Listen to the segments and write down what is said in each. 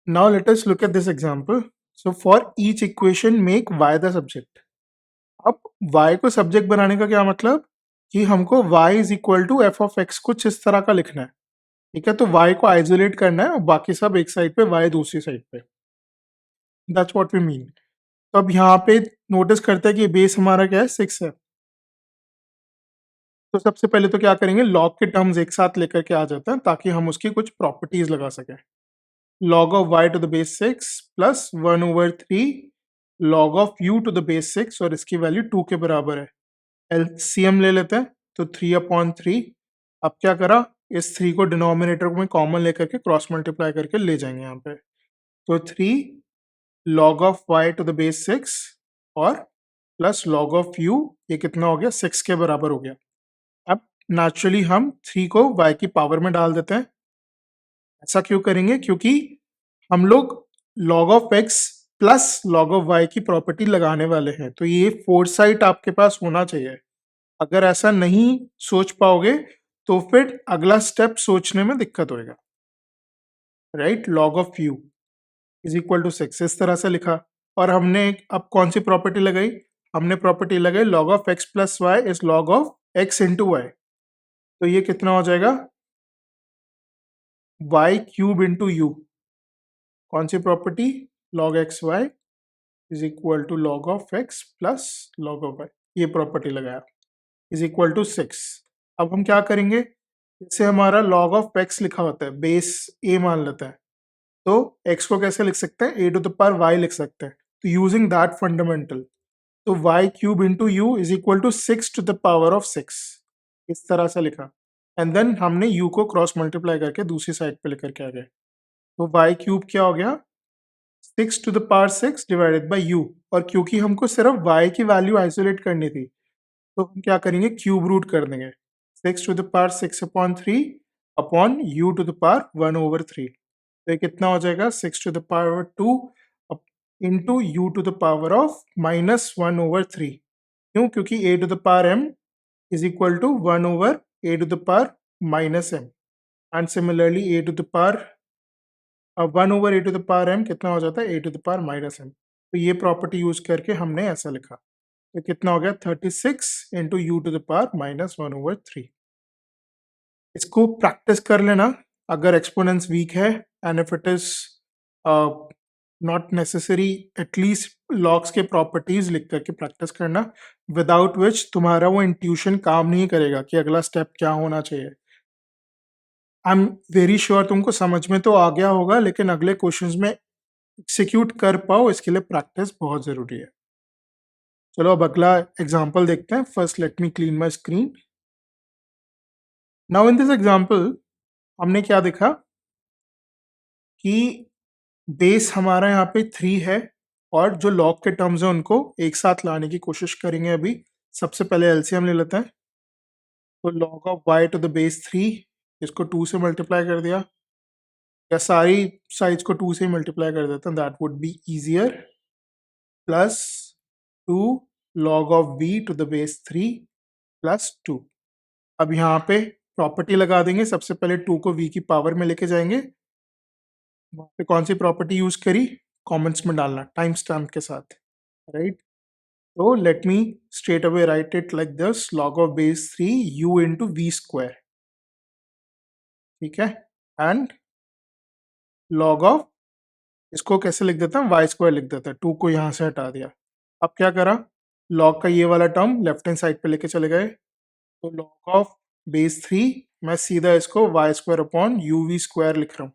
Now let us look at this example. So for each equation make y the subject. अब y को subject बनाने का क्या मतलब कि हमको y is equal to f of x कुछ इस तरह का लिखना है। ठीक है, तो y को आइसोलेट करना है और बाकी सब एक साइड पे, y दूसरी साइड पे। That's what we mean. तो अब यहाँ पे नोटिस करते हैं कि बेस हमारा क्या है, 6 है। तो सबसे पहले तो क्या करेंगे, लॉग के टर्म्स एक साथ लेकर के आ जाते हैं ताकि हम उसकी कुछ प्रॉपर्टीज लगा सकें। log of y to the base 6 plus 1/3 log of u to the base 6 और इसकी वैल्यू 2 के बराबर है। एलसीएम ले लेते हैं तो 3/3। अब क्या करा, इस 3 को डिनोमिनेटर में कॉमन लेकर के क्रॉस मल्टीप्लाई करके ले जाएंगे यहाँ पे। तो 3 log of y to the base 6 और प्लस log of u, ये कितना हो गया, 6 के बराबर हो गया। अब नेचुरली हम 3 को y की पावर में डाल देते हैं। ऐसा क्यों करेंगे, क्योंकि हम लोग log of x plus log of y की प्रॉपर्टी लगाने वाले हैं, तो ये फोरसाइट आपके पास होना चाहिए। अगर ऐसा नहीं सोच पाओगे तो फिर अगला स्टेप सोचने में दिक्कत होएगा। Right, log of u is equal to 6 इस तरह से लिखा। और हमने अब कौन सी प्रॉपर्टी लगाई, हमने प्रॉपर्टी लगाई log of x plus y is log of x into y. तो ये कितना हो जाएगा, y क्यूब इंटू यू। कौन सी property, log x y is equal to log of x plus log of y। ये प्रॉपर्टी लगाया इज इक्वल टू 6। अब हम क्या करेंगे, जैसे हमारा log ऑफ x लिखा होता है, बेस a मान लेते हैं, तो x को कैसे लिख सकते हैं, a to the power y लिख सकते हैं। तो यूजिंग दैट फंडामेंटल, तो y cube into u is equal to 6 to the power of 6, इस तरह से लिखा। एंड देन हमने u को क्रॉस मल्टीप्लाई करके दूसरी साइड पे लेकर के आ गए। तो y क्यूब क्या हो गया, 6 to the power 6 divided by u. और क्योंकि हमको सिर्फ y की वैल्यू आइसोलेट करनी थी, तो हम क्या करेंगे, क्यूब रूट कर देंगे। 6 to the power 6/3 upon u to the power 1/3। तो ये कितना हो जाएगा, 6 to the power 2 into u to the power of -1/3। क्यों, क्योंकि a to the power m is equal to 1/a to the power -m। And similarly a to the power 1/a to the power m कितना हो जाता है, a to the power -m। तो ये property use करके हमने ऐसा लिखा। तो कितना हो गया, 36 into u to the power -1/3। इसको प्रैक्टिस कर लेना अगर एक्सपोनेंट्स वीक है, and if it is not necessary, at least logs के प्रॉपर्टीज लिख करके प्रैक्टिस करना, विदाउट विच तुम्हारा वो इंट्यूशन काम नहीं करेगा कि अगला स्टेप क्या होना चाहिए। आई एम वेरी श्योर तुमको समझ में तो आ गया होगा, लेकिन अगले क्वेश्चंस में एक्सिक्यूट कर पाओ, इसके लिए प्रैक्टिस बहुत जरूरी है। चलो अब अगला एग्जाम्पल देखते हैं। First let me clean my screen. Now in this example हमने क्या देखा कि बेस हमारा यहाँ पे 3 है और जो लॉग के टर्म्स हैं उनको एक साथ लाने की कोशिश करेंगे। अभी सबसे पहले एलसीएम ले लेते हैं। तो log of y to the base 3, इसको 2 से मल्टीप्लाई कर दिया, या सारी साइड्स को 2 से मल्टीप्लाई कर देते हैं, that would be easier. Plus 2 log of v to the base 3 plus 2। अब यहाँ पे प्रॉपर्टी लगा देंगे। सबसे पहले 2 को v की पावर में लेके जाएंगे। वहाँ पे कौन सी प्रॉपर्टी यूज करी, कमेंट्स में डालना टाइम स्टैम्प के साथ। राइट, तो let me straight away write it like this, log of base 3 u into v square. ठीक है, एंड log ऑफ, इसको कैसे लिख देता हूँ, वाई स्क्वायर लिख देता है, 2 को यहाँ से हटा दिया। अब क्या करा, log का ये वाला टर्म लेफ्ट हैंड साइड पे लेके चले गए। तो log ऑफ बेस 3 मैं सीधा इसको y square upon u v square लिख रहा हूँ।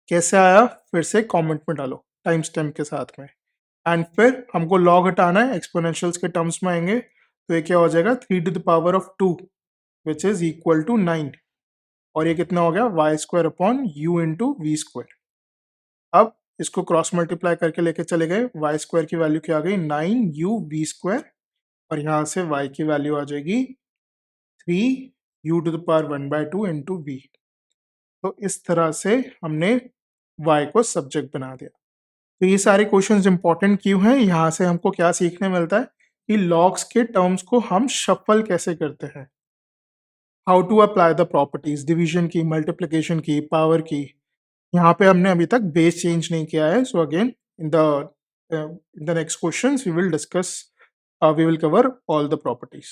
कैसे आया, फिर से कमेंट में डालो टाइम स्टैम्प के साथ में। एंड फिर हमको लॉग हटाना है, एक्सपोनेंशियल्स के टर्म्स में आएंगे। तो ये क्या हो जाएगा, 3 to the power of 2 which is equal to 9। और ये कितना हो गया, y square upon u into v square. अब इसको क्रॉस मल्टीप्लाई करके लेके चले गए, वाई स्क्वायर की वैल्यू क्या आ गई, 9u वी स्क्वायर। और यहाँ से y की वैल्यू आ जाएगी 3u to the power 1/2 into v. तो इस तरह से हमने y को सब्जेक्ट बना दिया। तो ये सारे क्वेश्चंस इंपॉर्टेंट क्यों हैं, यहाँ से हमको क्या सीखने मिलता है कि लॉग्स के टर्म्स को हम शफल कैसे करते हैं, how to apply the properties, division की, मल्टीप्लिकेशन की, पावर की। यहाँ पे हमने अभी तक बेस चेंज नहीं किया है. So again in the next questions we will cover all the properties.